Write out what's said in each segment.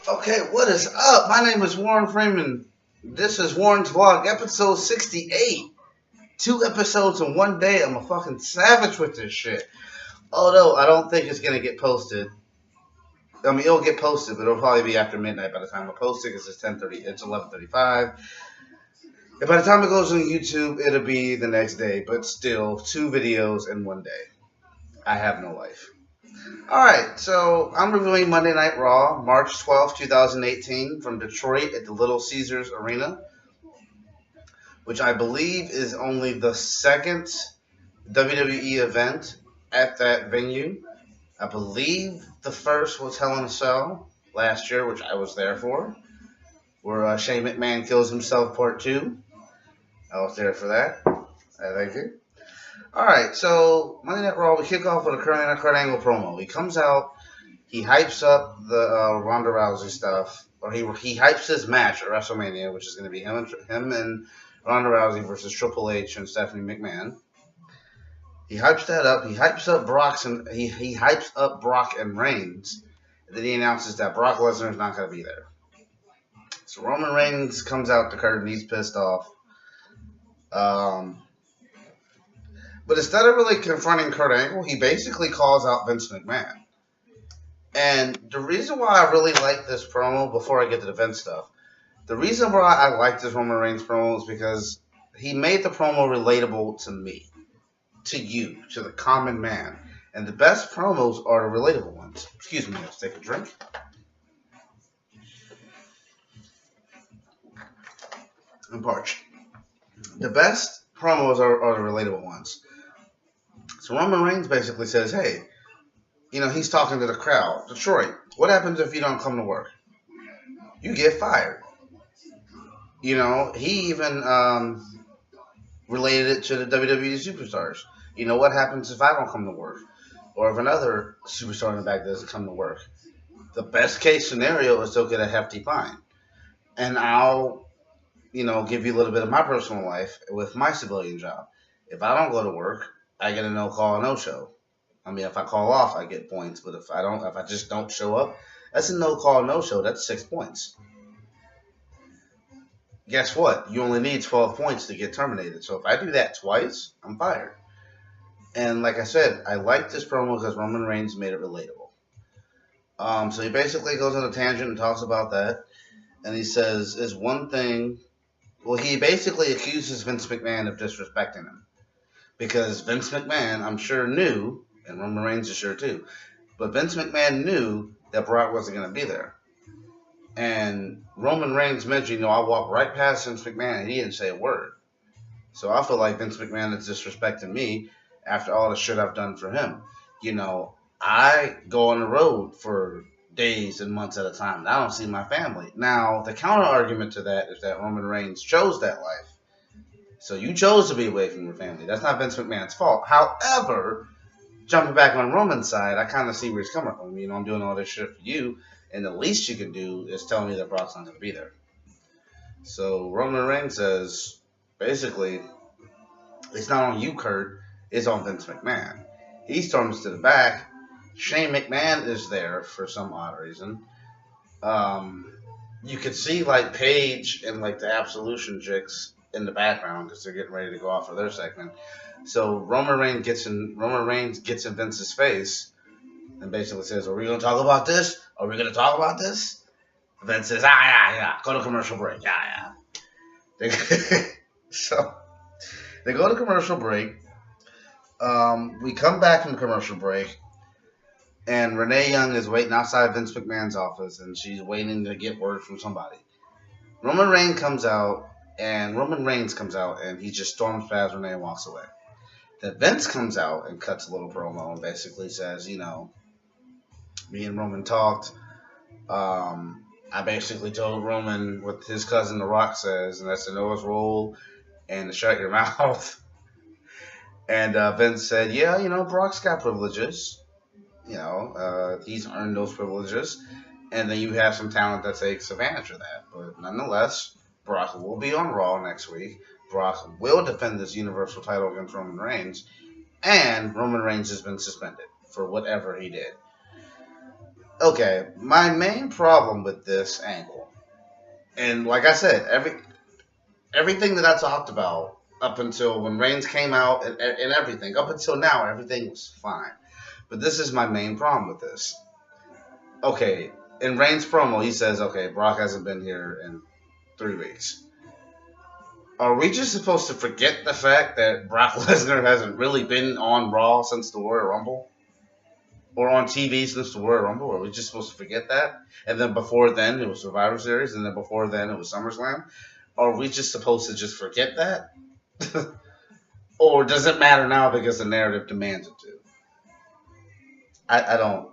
Okay, what is up? My name is Warren Freeman. This is Warren's Vlog, episode 68. 2 episodes in one day. I'm a fucking savage with this shit. Although, I don't think it's gonna get posted. I mean, it'll get posted, but it'll probably be after midnight by the time I post it, because it's 10:30. It's 11:35. And by the time it goes on YouTube, it'll be the next day. But still, 2 videos in one day. I have no life. Alright, so I'm reviewing Monday Night Raw, March 12th, 2018, from Detroit at the Little Caesars Arena, which I believe is only the second WWE event at that venue. I believe the first was Hell in a Cell last year, which I was there for, where Shane McMahon kills himself, part 2. I was there for that. I thank you. Alright, so Monday Night Raw, we kick off with a Kurt Angle promo. He comes out, he hypes up the Ronda Rousey stuff, or he hypes his match at WrestleMania, which is going to be him and Ronda Rousey versus Triple H and Stephanie McMahon. He hypes that up. He hypes up he hypes up Brock and Reigns. And then he announces that Brock Lesnar is not going to be there. So Roman Reigns comes out to Kurt and he's pissed off. But instead of really confronting Kurt Angle, he basically calls out Vince McMahon. And the reason why I really like this promo, before I get to the Vince stuff, the reason why I like this Roman Reigns promo is because he made the promo relatable to me, to you, to the common man. And the best promos are the relatable ones. Excuse me, let's take a drink. I'm parched. The best promos are the relatable ones. So Roman Reigns basically says, hey, he's talking to the crowd. Detroit, what happens if you don't come to work? You get fired. He even related it to the WWE superstars. What happens if I don't come to work? Or if another superstar in the back doesn't come to work? The best case scenario is they'll get a hefty fine. And I'll, give you a little bit of my personal life with my civilian job. If I don't go to work, I get a no-call, no-show. I mean, if I call off, I get points. But if I just don't show up, that's a no-call, no-show. That's 6 points. Guess what? You only need 12 points to get terminated. So if I do that twice, I'm fired. And like I said, I like this promo because Roman Reigns made it relatable. So he basically goes on a tangent and talks about that. And he says, is one thing... Well, he basically accuses Vince McMahon of disrespecting him. Because Vince McMahon, I'm sure, knew, and Roman Reigns is sure too, but Vince McMahon knew that Brock wasn't going to be there. And Roman Reigns mentioned, I walked right past Vince McMahon and he didn't say a word. So I feel like Vince McMahon is disrespecting me after all the shit I've done for him. I go on the road for days and months at a time. And I don't see my family. Now, the counter argument to that is that Roman Reigns chose that life. So you chose to be away from your family. That's not Vince McMahon's fault. However, jumping back on Roman's side, I kind of see where he's coming from. I'm doing all this shit for you, and the least you can do is tell me that Brock's not going to be there. So Roman Reigns says, basically, it's not on you, Kurt. It's on Vince McMahon. He storms to the back. Shane McMahon is there for some odd reason. You could see, Paige and, the Absolution chicks in the background because they're getting ready to go off for their segment. So Roman Reigns gets in Vince's face and basically says, are we going to talk about this? Are we going to talk about this? Vince says, yeah. Go to commercial break. Yeah. So they go to commercial break. We come back from the commercial break, and Renee Young is waiting outside Vince McMahon's office, and she's waiting to get word from somebody. Roman Reigns comes out, and he just storms past Renee and walks away. Then Vince comes out and cuts a little promo and basically says, me and Roman talked. I basically told Roman what his cousin The Rock says, and that's to know his role and to shut your mouth. And Vince said, yeah, Brock's got privileges. He's earned those privileges. And then you have some talent that takes advantage of that. But nonetheless, Brock will be on Raw next week. Brock will defend this Universal title against Roman Reigns. And Roman Reigns has been suspended for whatever he did. Okay, my main problem with this angle, and like I said, everything that I talked about up until when Reigns came out and everything, up until now, everything was fine. But this is my main problem with this. Okay, in Reigns' promo, he says, okay, Brock hasn't been here in 3 weeks. Are we just supposed to forget the fact that Brock Lesnar hasn't really been on Raw since the Royal Rumble? Or on TV since the Royal Rumble? Are we just supposed to forget that? And then before then, it was Survivor Series, and then before then, it was SummerSlam? Are we just supposed to just forget that? Or does it matter now because the narrative demands it to? I don't.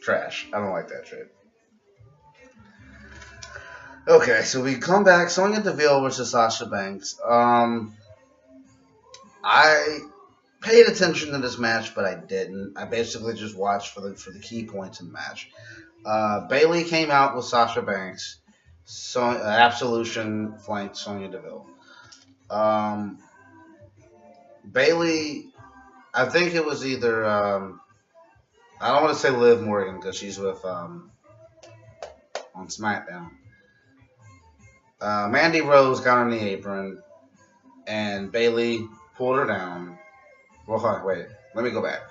Trash. I don't like that shit. Okay, so we come back. Sonya Deville versus Sasha Banks. I paid attention to this match, but I didn't. I basically just watched for the key points in the match. Bayley came out with Sasha Banks. Absolution flanked Sonya Deville. Bayley, I think it was either. I don't want to say Liv Morgan because she's with on SmackDown. Mandy Rose got on the apron, and Bayley pulled her down. Well, hold on, wait. Let me go back.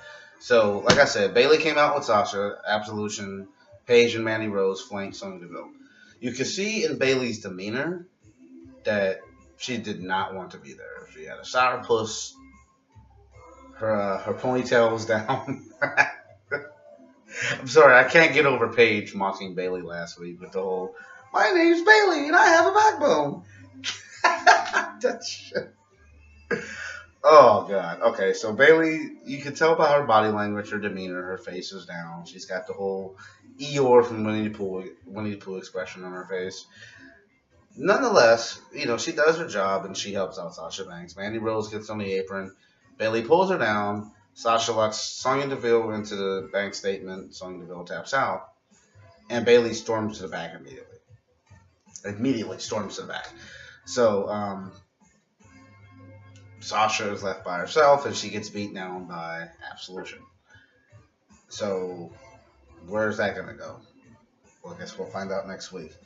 So, like I said, Bayley came out with Sasha, Absolution, Paige, and Mandy Rose flanked Sonya Deville. You could see in Bayley's demeanor that she did not want to be there. She had a sourpuss. Her ponytail was down. I'm sorry, I can't get over Paige mocking Bayley last week with the whole "My name's Bayley and I have a backbone." That shit. Oh god. Okay, so Bayley, you can tell by her body language, her demeanor, her face is down. She's got the whole Eeyore from Winnie the Pooh expression on her face. Nonetheless, she does her job and she helps out Sasha Banks. Mandy Rose gets on the apron. Bayley pulls her down. Sasha locks Sonya Deville into the bank statement. Sonya Deville taps out. And Bayley storms to the back immediately. Immediately storms to the back. So, Sasha is left by herself and she gets beat down by Absolution. So, where's that going to go? Well, I guess we'll find out next week.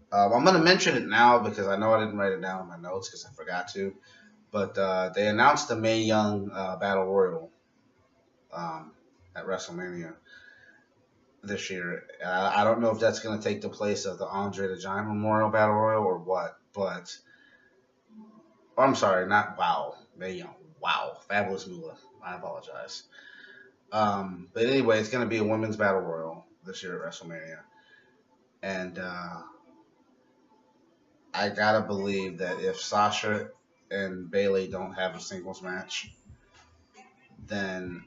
I'm going to mention it now because I know I didn't write it down in my notes because I forgot to. But they announced the Mae Young Battle Royal at WrestleMania this year. I don't know if that's going to take the place of the Andre the Giant Memorial Battle Royal or what, but I'm sorry, not Wow. Mae Young. Wow. Fabulous Moolah. I apologize. But anyway, it's going to be a women's battle royal this year at WrestleMania. And I got to believe that if Sasha and Bayley don't have a singles match, then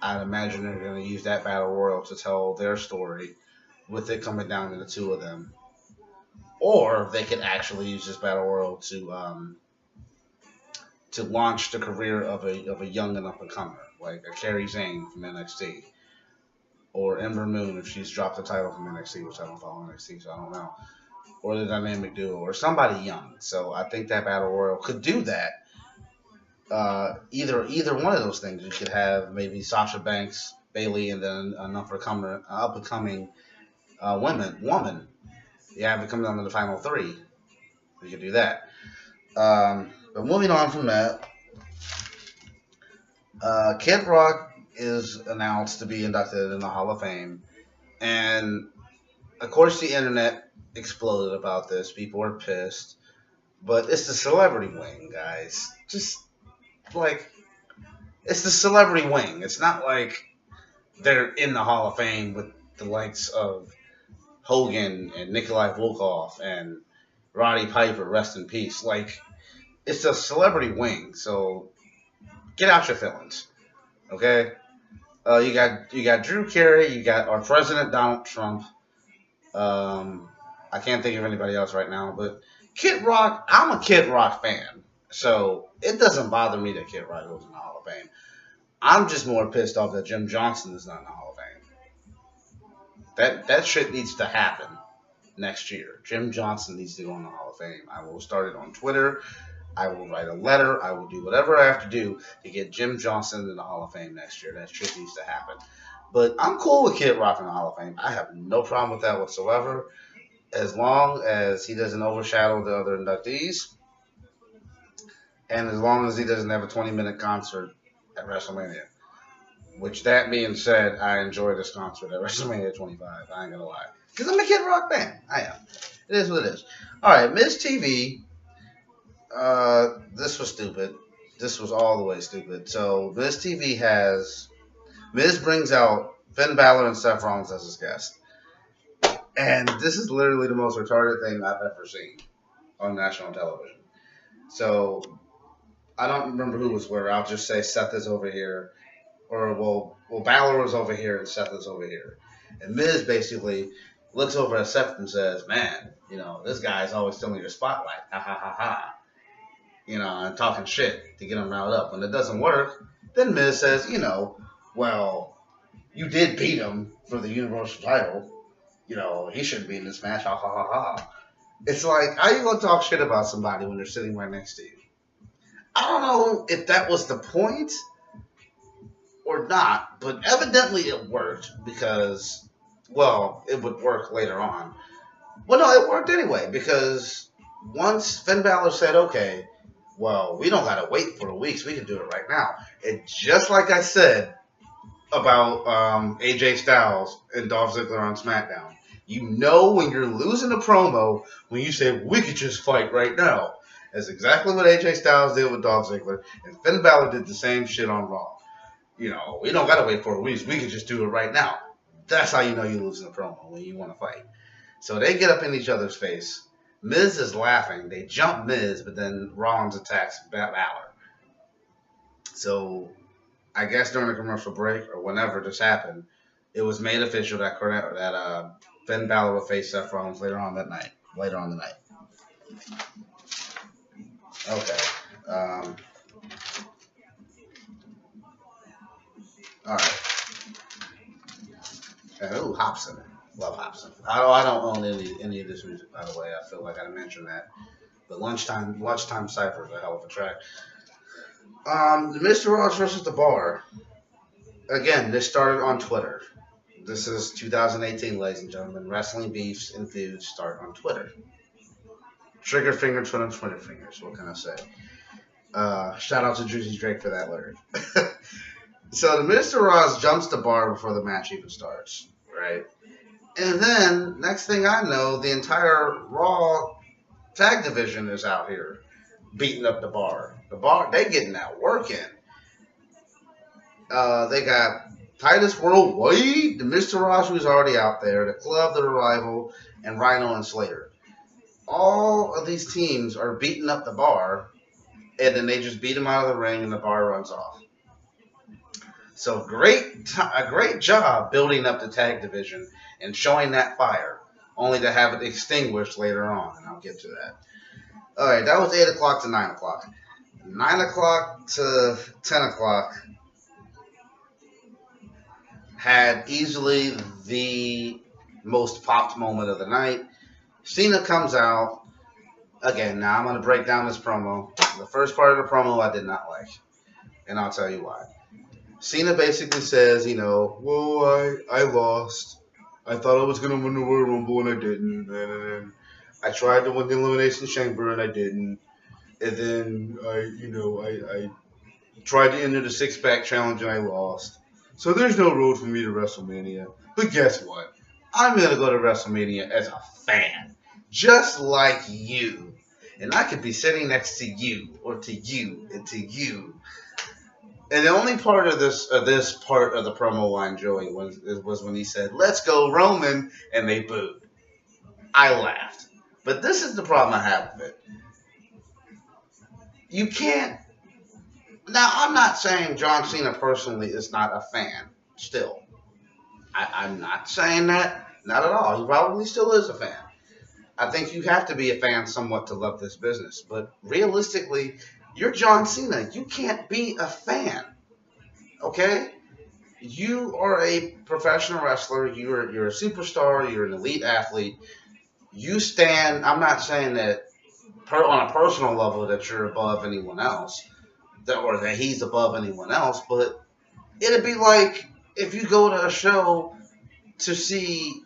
I'd imagine they're going to use that battle royal to tell their story, with it coming down to the two of them. Or they could actually use this battle royal to launch the career of a young and up and comer, like a Kairi Sane from NXT, or Ember Moon if she's dropped the title from NXT, which I don't follow NXT, so I don't know, or the Dynamic Duo, or somebody young. So I think that battle royal could do that. Either one of those things. You could have maybe Sasha Banks, Bayley, and then an up and coming woman. You have it come down to the final three. We could do that. But moving on from that, Kid Rock is announced to be inducted in the Hall of Fame, and of course the internet exploded about this. People are pissed, but it's the celebrity wing, guys. Just like, it's the celebrity wing. It's not like they're in the Hall of Fame with the likes of Hogan and Nikolai Volkov and Roddy Piper, rest in peace. Like, it's a celebrity wing, so get out your feelings, okay? You got Drew Carey, you got our president Donald Trump. I can't think of anybody else right now, but Kid Rock. I'm a Kid Rock fan, so it doesn't bother me that Kid Rock goes in the Hall of Fame. I'm just more pissed off that Jim Johnson is not in the Hall of Fame. That shit needs to happen next year. Jim Johnson needs to go in the Hall of Fame. I will start it on Twitter. I will write a letter. I will do whatever I have to do to get Jim Johnson in the Hall of Fame next year. That shit needs to happen. But I'm cool with Kid Rock in the Hall of Fame. I have no problem with that whatsoever, as long as he doesn't overshadow the other inductees, and as long as he doesn't have a 20-minute concert at WrestleMania. Which, that being said, I enjoy this concert at WrestleMania 25. I ain't gonna lie. Because I'm a Kid Rock fan. I am. It is what it is. Alright, Miz TV. This was stupid. This was all the way stupid. So, Miz TV has... Miz brings out Finn Balor and Seth Rollins as his guest. And this is literally the most retarded thing I've ever seen on national television. So, I don't remember who was where. I'll just say Seth is over here. Or, well, Balor was over here and Seth is over here. And Miz basically looks over at Seth and says, man, you know, this guy's always stealing your spotlight. Ha ha ha ha. You know, and talking shit to get him riled up. When it doesn't work, then Miz says, you know, well, you did beat him for the Universal title. You know, he shouldn't be in this match. Ha ha ha ha. It's like, how you gonna talk shit about somebody when they're sitting right next to you? I don't know if that was the point or not, but evidently it worked because, well, it would work later on. Well, no, it worked anyway because once Finn Balor said, okay, well, we don't gotta wait for the weeks. We can do it right now. And just like I said about AJ Styles and Dolph Ziggler on SmackDown, you know when you're losing a promo when you say, we could just fight right now. That's exactly what AJ Styles did with Dolph Ziggler, and Finn Balor did the same shit on Raw. You know, we don't gotta wait 4 weeks. We can just do it right now. That's how you know you're losing a promo when you want to fight. So they get up in each other's face. Miz is laughing. They jump Miz, but then Rollins attacks Balor. So I guess during the commercial break or whenever this happened, it was made official that Finn Balor will face Seth Rollins later on the night. Okay. All right. Ooh, Hobson. Love Hobson. I don't own any of this music, by the way. I feel like I mentioned that. But lunchtime Cypher is a hell of a track. Mr. Rogers versus The Bar. Again, this started on Twitter. This is 2018, ladies and gentlemen. Wrestling beefs and feuds start on Twitter. Trigger finger, Twitter fingers. What can I say? Shout out to Juicy Drake for that lyric. So the Mr. Ross jumps the bar before the match even starts, right? And then, next thing I know, the entire Raw tag division is out here beating up the bar. The bar, they getting that work in. They got Titus Worldwide, the Mr. Ross who's already out there, the Club, the Revival, and Rhino and Slater. All of these teams are beating up the bar, and then they just beat him out of the ring, and the bar runs off. So a great job building up the tag division and showing that fire, only to have it extinguished later on, and I'll get to that. All right, that was 8 o'clock to 9 o'clock. 9 o'clock to 10 o'clock had easily the most popped moment of the night. Cena comes out. Again, now I'm going to break down this promo. The first part of the promo I did not like, and I'll tell you why. Cena basically says, you know, well, I lost. I thought I was going to win the Royal Rumble, and I didn't. And I tried to win the Elimination Chamber, and I didn't. And then, I tried to enter the six-pack challenge, and I lost. So there's no road for me to WrestleMania. But guess what? I'm going to go to WrestleMania as a fan. Just like you. And I could be sitting next to you, or to you, and to you. And the only part of this part of the promo I enjoyed was when he said, "Let's go Roman," and they booed. I laughed. But this is the problem I have with it. You can't... Now, I'm not saying John Cena personally is not a fan, still. I'm not saying that. Not at all. He probably still is a fan. I think you have to be a fan somewhat to love this business. But realistically, you're John Cena. You can't be a fan. Okay? You are a professional wrestler. You're a superstar. You're an elite athlete. You stand... I'm not saying that on a personal level that you're above anyone else. Or that he's above anyone else. But it'd be like if you go to a show to see,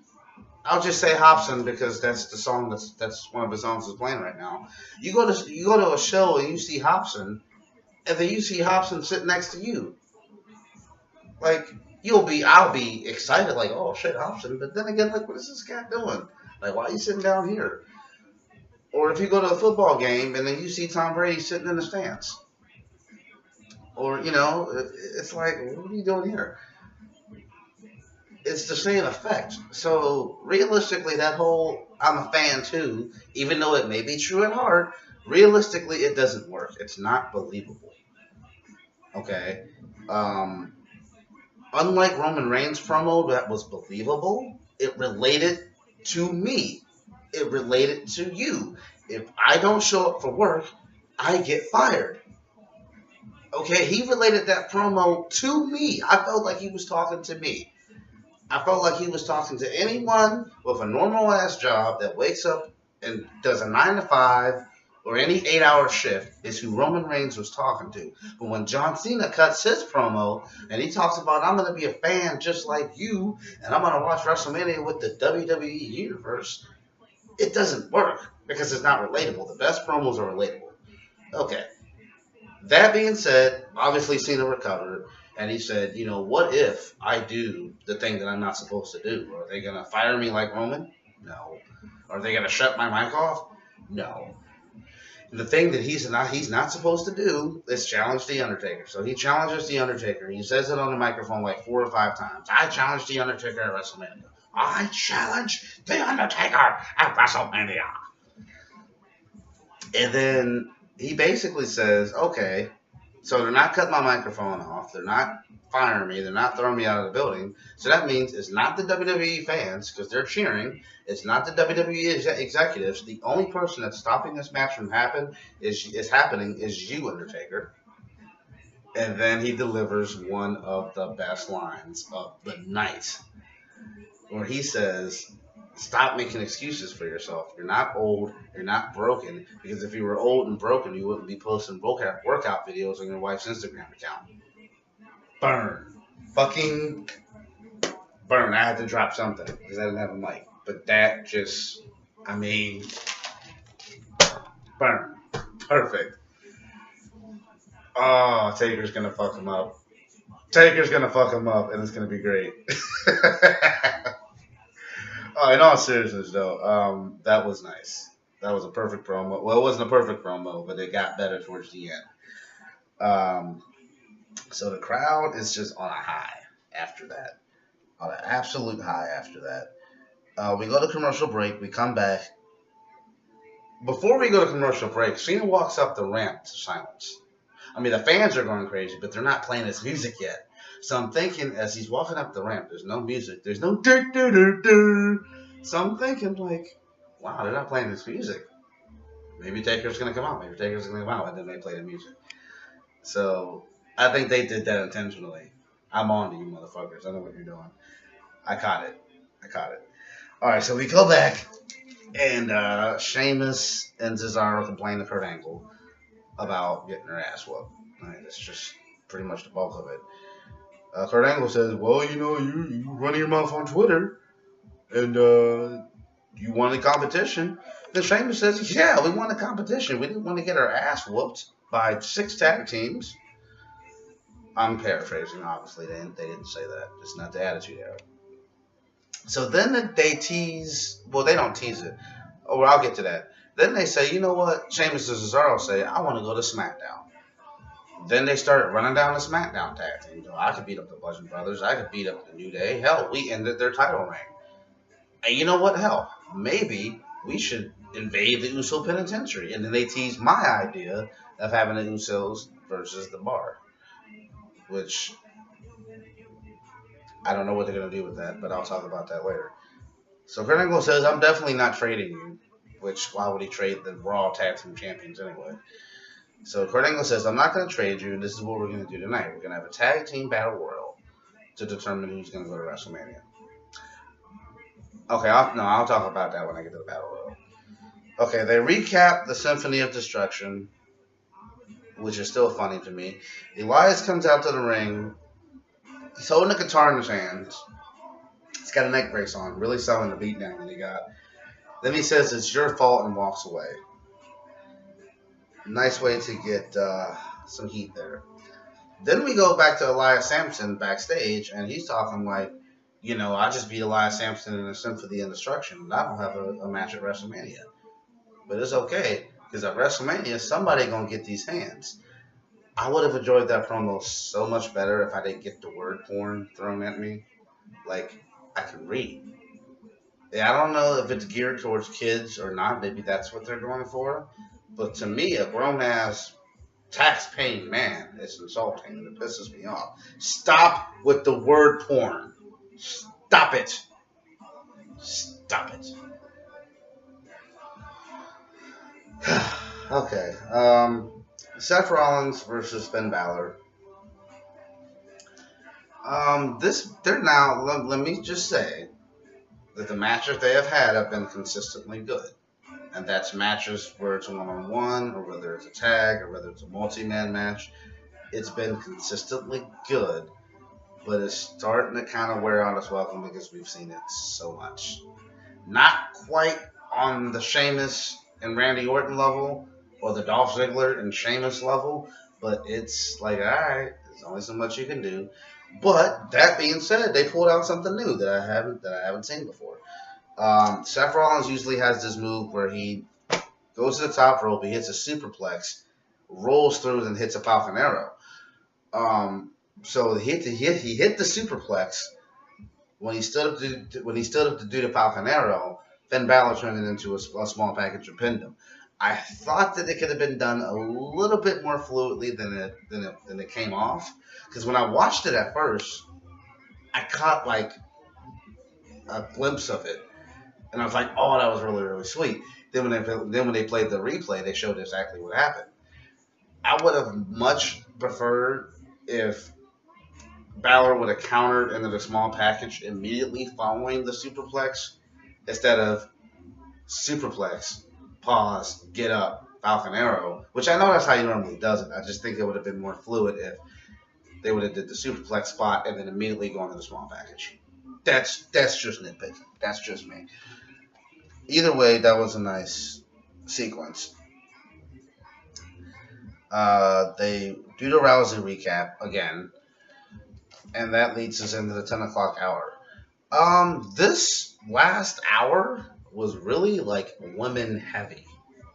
I'll just say Hobson because that's the song that's one of his songs that's playing right now. You go to a show and you see Hobson, and then you see Hobson sitting next to you. Like I'll be excited, like, oh shit, Hobson. But then again, like, what is this guy doing? Like, why are you sitting down here? Or if you go to a football game and then you see Tom Brady sitting in the stands, or it's like, what are you doing here? It's the same effect. So realistically, that whole I'm a fan too, even though it may be true at heart, realistically, it doesn't work. It's not believable. Okay. Um, Unlike Roman Reigns promo that was believable, it related to me. It related to you. If I don't show up for work, I get fired. Okay, he related that promo to me. I felt like he was talking to me. I felt like he was talking to anyone with a normal ass job that wakes up and does a 9 to 5 or any 8 hour shift is who Roman Reigns was talking to. But when John Cena cuts his promo and he talks about, I'm going to be a fan just like you and I'm going to watch WrestleMania with the WWE Universe, it doesn't work because it's not relatable. The best promos are relatable. Okay. That being said, obviously Cena recovered. And he said, what if I do the thing that I'm not supposed to do? Are they going to fire me like Roman? No. Are they going to shut my mic off? No. The thing that he's not supposed to do is challenge The Undertaker. So he challenges The Undertaker. He says it on the microphone like 4 or 5 times. I challenge The Undertaker at WrestleMania. I challenge The Undertaker at WrestleMania. And then he basically says, okay, so they're not cutting my microphone off. They're not firing me. They're not throwing me out of the building. So that means it's not the WWE fans because they're cheering. It's not the WWE executives. The only person that's stopping this match from happening is you, Undertaker. And then he delivers one of the best lines of the night, where he says, stop making excuses for yourself. You're not old. You're not broken. Because if you were old and broken, you wouldn't be posting workout videos on your wife's Instagram account. Burn. Fucking burn. I had to drop something because I didn't have a mic. But that just, burn. Perfect. Oh, Taker's going to fuck him up. Taker's going to fuck him up, and it's going to be great. Oh, in all seriousness, though, that was nice. That was a perfect promo. Well, it wasn't a perfect promo, but it got better towards the end. So the crowd is just on a high after that. On an absolute high after that. We go to commercial break. We come back. Before we go to commercial break, Cena walks up the ramp to silence. The fans are going crazy, but they're not playing his music yet. So I'm thinking, as he's walking up the ramp, there's no music. There's no do. So I'm thinking, like, wow, they're not playing this music. Maybe Taker's going to come out. And then they play the music. So I think they did that intentionally. I'm on to you, motherfuckers. I know what you're doing. I caught it. All right, so we go back, and Sheamus and Cesaro complain to Kurt Angle about getting their ass whooped. Right, that's just pretty much the bulk of it. Kurt Angle says, well, you running your mouth on Twitter, and you won the competition. Then Sheamus says, yeah, we won the competition. We didn't want to get our ass whooped by 6 tag teams. I'm paraphrasing, obviously. They didn't say that. It's not the Attitude Era. So then they tease, well, they don't tease it. Oh, well, I'll get to that. Then they say, you know what? Sheamus and Cesaro say, I want to go to SmackDown. Then they started running down the SmackDown tag team. I could beat up the Bludgeon Brothers. I could beat up the New Day. Hell, we ended their title reign. And you know what? Hell, maybe we should invade the Uso Penitentiary. And then they teased my idea of having the Usos versus the Bar. Which, I don't know what they're going to do with that, but I'll talk about that later. So Kurt Angle says, I'm definitely not trading you. Which, why would he trade the Raw Tag Team Champions anyway? So Kurt Angle says, I'm not going to trade you. This is what we're going to do tonight. We're going to have a tag team battle royal to determine who's going to go to WrestleMania. Okay, I'll talk about that when I get to the battle royal. Okay, they recap the Symphony of Destruction, which is still funny to me. Elias comes out to the ring, He's holding a guitar in his hands. He's got a neck brace on, really selling the beat down that he got. Then he says it's your fault and walks away. Nice way to get some heat there. Then we go back to Elias Sampson backstage, and he's talking like, I just beat Elias Sampson in a Symphony of Destruction, and I don't have a match at WrestleMania. But it's okay, because at WrestleMania, somebody gonna get these hands. I would have enjoyed that promo so much better if I didn't get the word porn thrown at me. Like, I can read. Yeah, I don't know if it's geared towards kids or not. Maybe that's what they're going for. But to me, a grown-ass, tax-paying man is insulting, and it pisses me off. Stop with the word porn. Stop it. Stop it. Okay. Seth Rollins versus Finn Balor. Let me just say that the matches they have been consistently good. And that's matches where it's a one-on-one, or whether it's a tag, or whether it's a multi-man match. It's been consistently good, but it's starting to kind of wear out its welcome because we've seen it so much. Not quite on the Sheamus and Randy Orton level, or the Dolph Ziggler and Sheamus level, but it's like, alright, there's only so much you can do. But that being said, they pulled out something new that I haven't seen before. Seth Rollins usually has this move where he goes to the top rope, he hits a superplex, rolls through, and hits a Falcon Arrow. So he hit the superplex. When he stood up to do the Falcon Arrow, Finn Balor turned it into a small package and pinned him. I thought that it could have been done a little bit more fluidly than it came off. Because when I watched it at first, I caught like a glimpse of it, and I was like, "Oh, that was really, really sweet." Then when they played the replay, they showed exactly what happened. I would have much preferred if Balor would have countered into the small package immediately following the superplex, instead of superplex, pause, get up, Falcon Arrow, which I know that's how he normally does it. I just think it would have been more fluid if they would have did the superplex spot and then immediately go into the small package. That's just nitpicking. That's just me. Either way, that was a nice sequence. They do the Rousey recap again, and that leads us into the 10 o'clock hour. This last hour was really like women heavy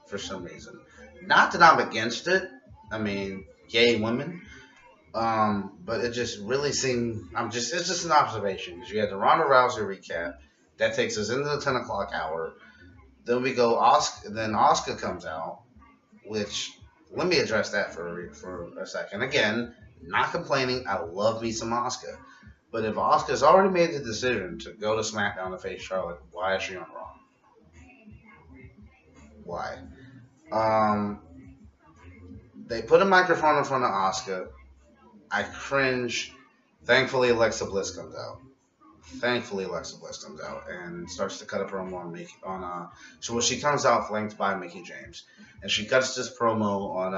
for some reason. Not that I'm against it. I mean, yay women. But it just really seemed. It's just an observation because you had the Ronda Rousey recap that takes us into the 10 o'clock hour. Then we go Then Asuka comes out, which let me address that for a second. Again, not complaining. I love me some Asuka. But if Asuka's already made the decision to go to SmackDown to face Charlotte, why is she on Raw? Why? They put a microphone in front of Asuka. I cringe. Thankfully, Alexa Bliss comes out. And starts to cut a promo so she comes out flanked by Mickie James, and she cuts this promo on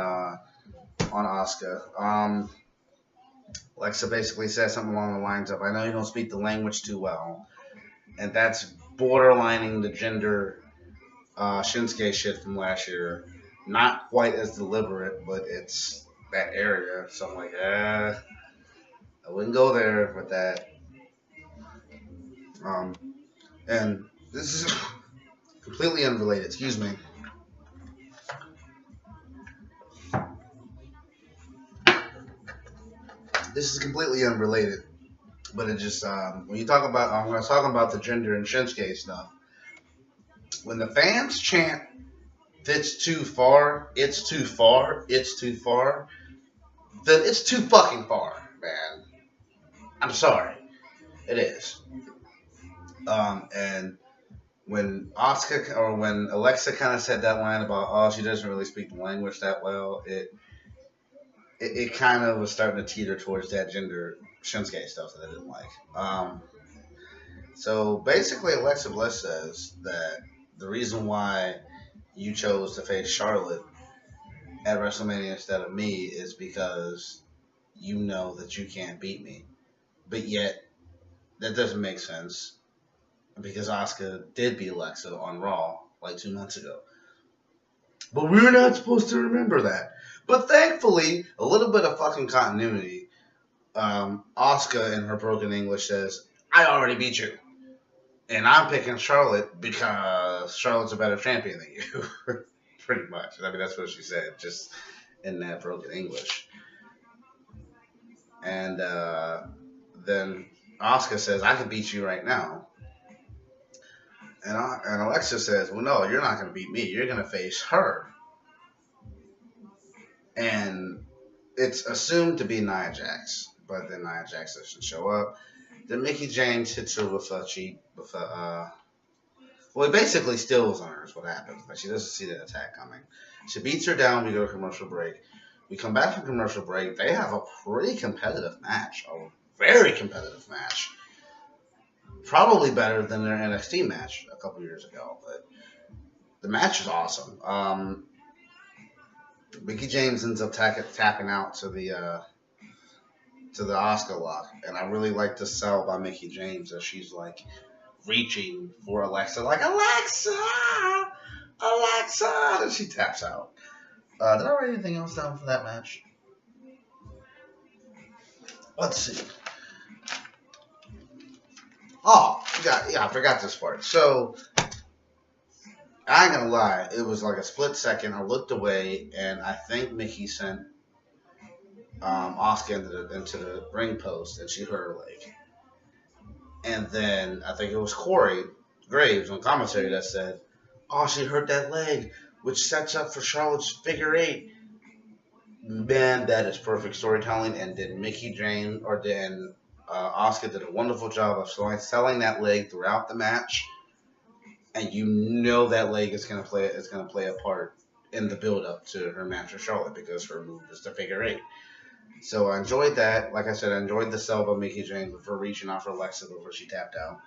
Asuka. Alexa basically says something along the lines of, "I know you don't speak the language too well," and that's borderlining the gender Shinsuke shit from last year. Not quite as deliberate, but it's that area. So I'm like, I wouldn't go there with that. And this is completely unrelated. Excuse me. This is completely unrelated, but it just when you talk about when I was talking about the gender and Shinsuke stuff, when the fans chant "It's too far, it's too far, it's too far," then it's too fucking far, man. I'm sorry, it is. And when Alexa kind of said that line about, "Oh, she doesn't really speak the language that well," it kind of was starting to teeter towards that gender Shinsuke stuff that I didn't like. So basically, Alexa Bliss says that the reason why you chose to face Charlotte at WrestleMania instead of me is because you know that you can't beat me. but yet that doesn't make sense because Asuka did beat Alexa on Raw like 2 months ago. But we're not supposed to remember that. But thankfully, a little bit of fucking continuity. Asuka in her broken English says, "I already beat you." And I'm picking Charlotte because Charlotte's a better champion than you. Pretty much. I mean, that's what she said, just in that broken English. And then Asuka says, "I can beat you right now." And Alexa says, "Well, no, you're not going to beat me. You're going to face her." And it's assumed to be Nia Jax, but then Nia Jax doesn't show up. Then Mickie James hits her with a cheat, well, he basically steals on her is what happens, but she doesn't see the attack coming. She beats her down. We go to commercial break. We come back from commercial break. They have a pretty competitive match, a very competitive match. Probably better than their NXT match a couple years ago, but the match is awesome. Mickie James ends up tapping out to the Asuka lock, and I really like the sell by Mickie James as she's like reaching for Alexa, like Alexa, and she taps out. Did I write anything else down for that match? Let's see. Oh, yeah, I forgot this part. So, I ain't gonna lie, it was like a split second. I looked away, and I think Mickie sent Asuka into the ring post, and she hurt her leg. And then I think it was Corey Graves on commentary that said, "Oh, she hurt that leg, which sets up for Charlotte's figure eight." Man, that is perfect storytelling. And then Mickie James, or then Asuka did a wonderful job of selling that leg throughout the match. And you know that leg is gonna play a part in the build up to her match with Charlotte because her move is the figure eight. So I enjoyed that. Like I said, I enjoyed the sell by Mickie James before reaching out for Alexa before she tapped out.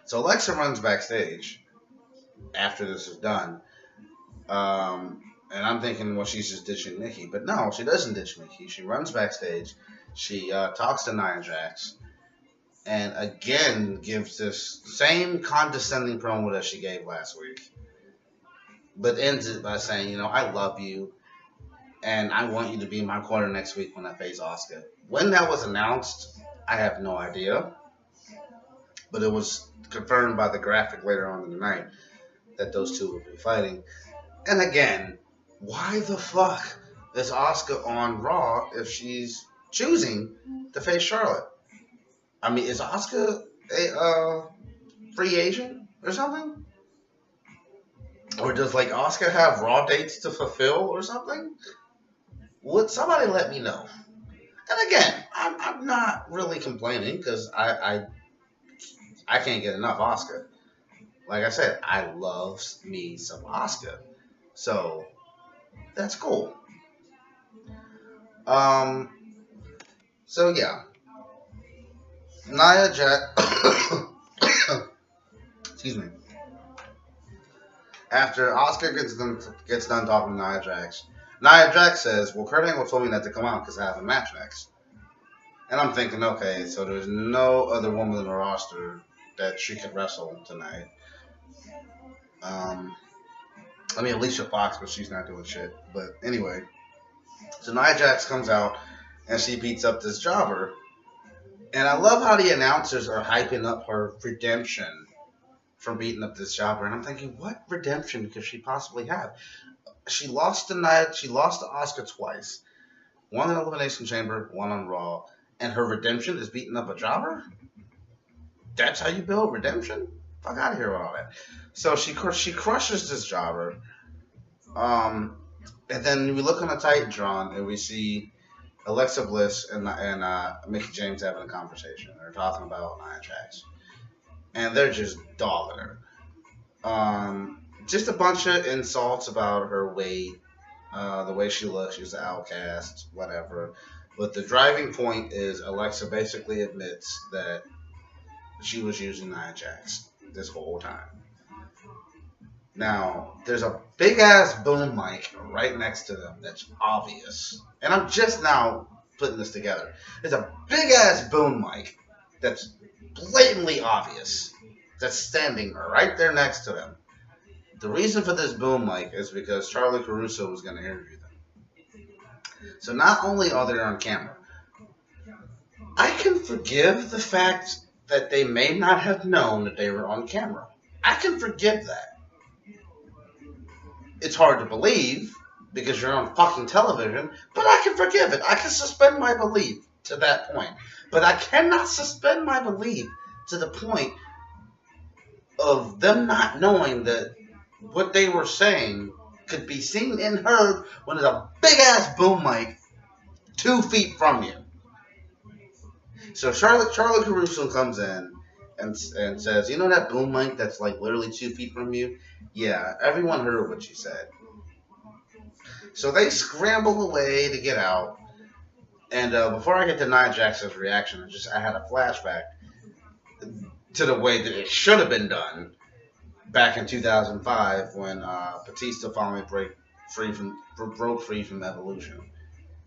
So Alexa runs backstage after this is done. And I'm thinking, well, she's just ditching Mickie. But no, she doesn't ditch Mickie. She runs backstage. She talks to Nia Jax. And again gives this same condescending promo that she gave last week. But ends it by saying, "I love you. And I want you to be in my corner next week when I face Asuka." When that was announced, I have no idea. But it was confirmed by the graphic later on in the night that those two would be fighting. And again, why the fuck is Asuka on Raw if she's choosing to face Charlotte? I mean, is Asuka a free agent or something? Or does Asuka have Raw dates to fulfill or something? Would somebody let me know? And again, I'm not really complaining because I can't get enough Asuka. Like I said, I love me some Asuka. So that's cool. So yeah. Nia Jax excuse me. After Asuka gets done talking to Nia Jax says, "Well, Kurt Angle told me not to come out because I have a match next." And I'm thinking, okay, so there's no other woman in the roster that she could wrestle tonight. I mean, Alicia Fox, but she's not doing shit. But anyway, so Nia Jax comes out and she beats up this jobber. And I love how the announcers are hyping up her redemption from beating up this jobber. And I'm thinking, what redemption could she possibly have? She lost to Asuka twice. One in Elimination Chamber, one on Raw. And her redemption is beating up a jobber? That's how you build redemption? Fuck out of here with all that. So she crushes this jobber. And then we look on the Titantron and we see Alexa Bliss and Mickie James having a conversation. They're talking about Nia Jax. And they're just dogging her. Just a bunch of insults about her weight, the way she looks, she's an outcast, whatever. But the driving point is Alexa basically admits that she was using Nia Jax this whole time. Now, there's a big-ass boom mic right next to them that's obvious. And I'm just now putting this together. There's a big ass boom mic that's blatantly obvious that's standing right there next to him. The reason for this boom mic is because Charlie Caruso was going to interview them. So not only are they on camera, I can forgive the fact that they may not have known that they were on camera. I can forgive that. It's hard to believe because you're on fucking television, but I can forgive it. I can suspend my belief to that point. But I cannot suspend my belief to the point of them not knowing that what they were saying could be seen and heard when there's a big ass boom mic 2 feet from you. So Charlie Caruso comes in and says, you know that boom mic that's like literally 2 feet from you? Yeah, everyone heard what you said. So they scramble away to get out. And before I get to Nia Jax's reaction, I had a flashback to the way that it should have been done back in 2005 when Batista finally broke free from Evolution,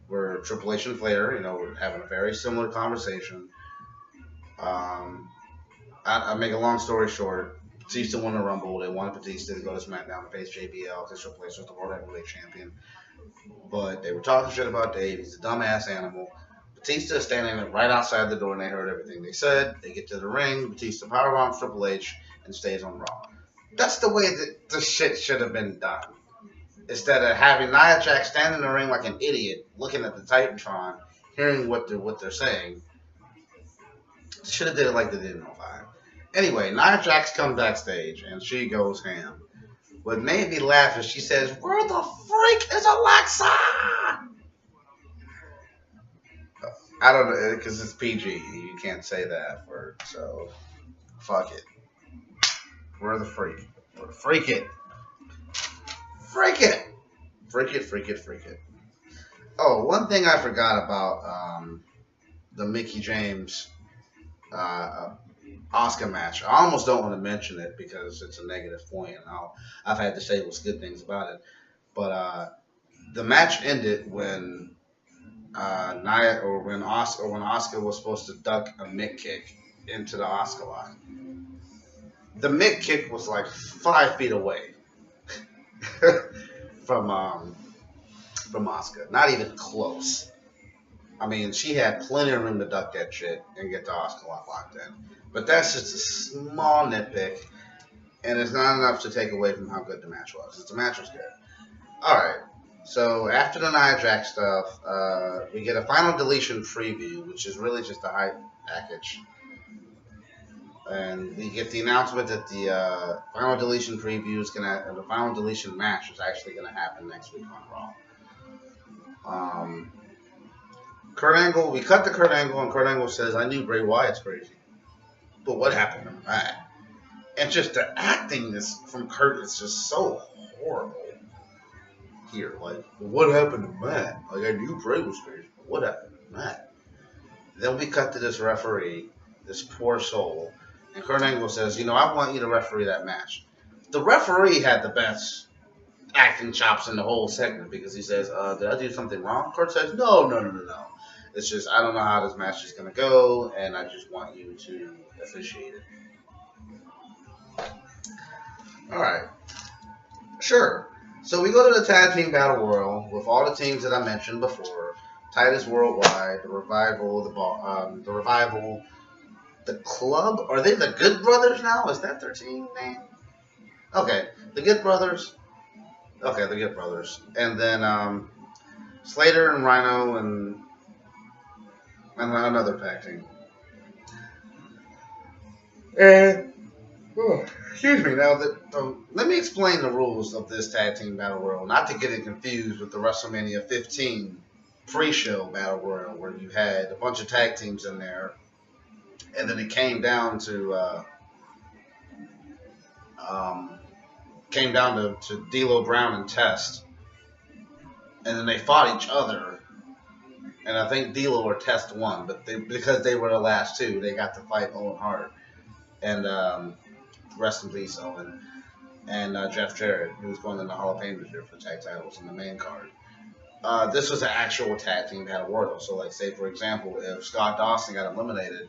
where Triple H and Flair, were having a very similar conversation. I make a long story short. Batista won the Rumble. They wanted Batista to go to SmackDown to face JBL because Triple H was the World Heavyweight Champion. But they were talking shit about Dave. He's a dumbass animal. Batista is standing right outside the door, and they heard everything they said. They get to the ring. Batista powerbombs Triple H and stays on Raw. That's the way that the shit should have been done. Instead of having Nia Jax stand in the ring like an idiot, looking at the Titantron, hearing what they're saying, should have did it like they did in 05. Anyway, Nia Jax comes backstage, and she goes ham. What made me laugh is she says, "Where the freak is Alexa?" I don't know, because it's PG. You can't say that word, so fuck it. Where the freak? Freak it. Freak it. Freak it, freak it, freak it. Oh, one thing I forgot about the Mickie James Asuka match. I almost don't want to mention it because it's a negative point, and I've had to say what's good things about it. But the match ended when when Asuka was supposed to duck a Mick kick into the Asuka lock. The Mick kick was like 5 feet away from Asuka. Not even close. I mean, she had plenty of room to duck that shit and get the Asuka locked in. But that's just a small nitpick, and it's not enough to take away from how good the match was. The match was good. Alright, so after the Nia Jax stuff, we get a final deletion preview, which is really just a hype package. And we get the announcement that the final deletion preview is the final deletion match is actually gonna happen next week on Raw. Kurt Angle, we cut to Kurt Angle, and Kurt Angle says, "I knew Bray Wyatt's crazy, but what happened to Matt?" And just the acting from Kurt is just so horrible here. Like, what happened to Matt? Like, I knew Bray was crazy, but what happened to Matt? Then we cut to this referee, this poor soul. And Kurt Angle says, I want you to referee that match. The referee had the best acting chops in the whole segment because he says, did I do something wrong? Kurt says, no. It's just, I don't know how this match is going to go, and I just want you to officiate it. Alright. Sure. So we go to the Tag Team Battle Royal with all the teams that I mentioned before. Titus Worldwide, the Revival, the Club. Are they the Good Brothers now? Is that their team name? Okay, the Good Brothers. Okay, the Good Brothers. And then Slater and Rhino and another tag team. And excuse me. Now, let me explain the rules of this Tag Team Battle Royal, not to get it confused with the WrestleMania 15 pre-show Battle Royal, where you had a bunch of tag teams in there. And then it came down to D'Lo Brown and Test, and then they fought each other. And I think D'Lo or Test won, but because they were the last two, they got to fight Owen Hart and rest in peace Owen and Jeff Jarrett, who was going in the Hall of Fame this year for tag titles in the main card. this was an actual tag team battle royal. So, like, say for example, if Scott Dawson got eliminated,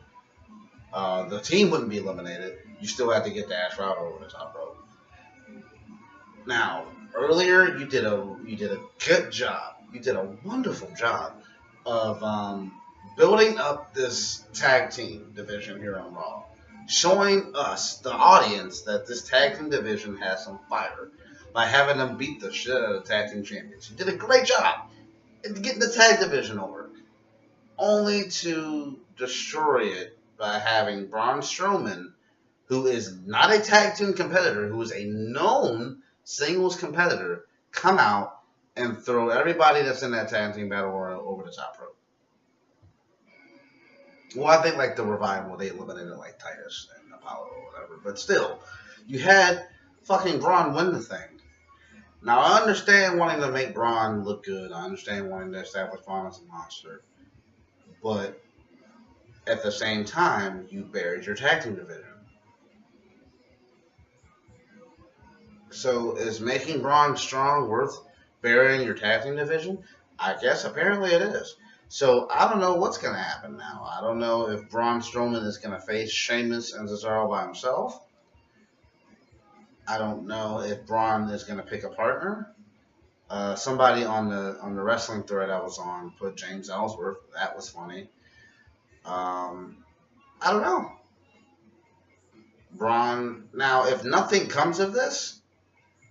the team wouldn't be eliminated. You still had to get Dash Route over the top rope. Now, earlier you did a good job. You did a wonderful job of building up this tag team division here on Raw, showing us, the audience, that this tag team division has some fire by having them beat the shit out of the tag team champions. You did a great job in getting the tag division over, only to destroy it by having Braun Strowman, who is not a tag team competitor, who is a known singles competitor, come out and throw everybody that's in that tag team battle royal over the top rope. Well, I think like the Revival, they eliminated like Titus and Apollo or whatever, but still, you had fucking Braun win the thing. Now, I understand wanting to make Braun look good. I understand wanting to establish Braun as a monster. But at the same time, you buried your tag team division. So is making Braun strong worth burying your tag team division? I guess apparently it is. So I don't know what's going to happen now. I don't know if Braun Strowman is going to face Sheamus and Cesaro by himself. I don't know if Braun is going to pick a partner. Somebody on the wrestling thread I was on put James Ellsworth. That was funny. I don't know. Braun. Now, if nothing comes of this,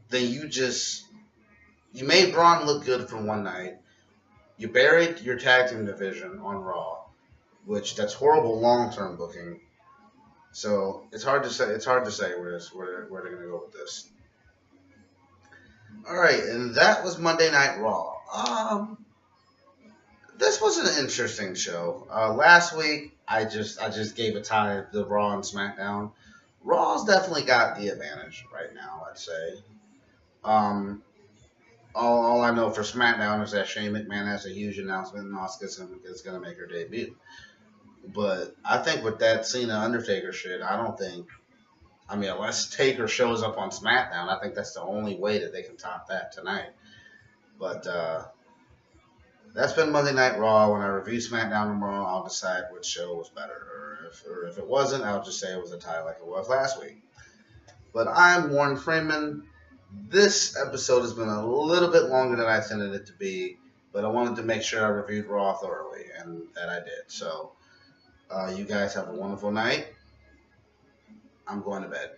then you made Braun look good for one night. You buried your tag team division on Raw, which that's horrible long-term booking. So it's hard to say. It's hard to say where they're going to go with this. All right, and that was Monday Night Raw. This was an interesting show. Last week, I just gave a tie to Raw and SmackDown. Raw's definitely got the advantage right now, I'd say. All I know for SmackDown is that Shane McMahon has a huge announcement and Asuka is going to make her debut. But I think with that Cena Undertaker shit, unless Taker shows up on SmackDown, I think that's the only way that they can top that tonight. But that's been Monday Night Raw. When I review SmackDown tomorrow, I'll decide which show was better. Or if it wasn't, I'll just say it was a tie like it was last week. But I'm Warren Freeman. This episode has been a little bit longer than I intended it to be, but I wanted to make sure I reviewed Raw thoroughly, and that I did. So, you guys have a wonderful night. I'm going to bed.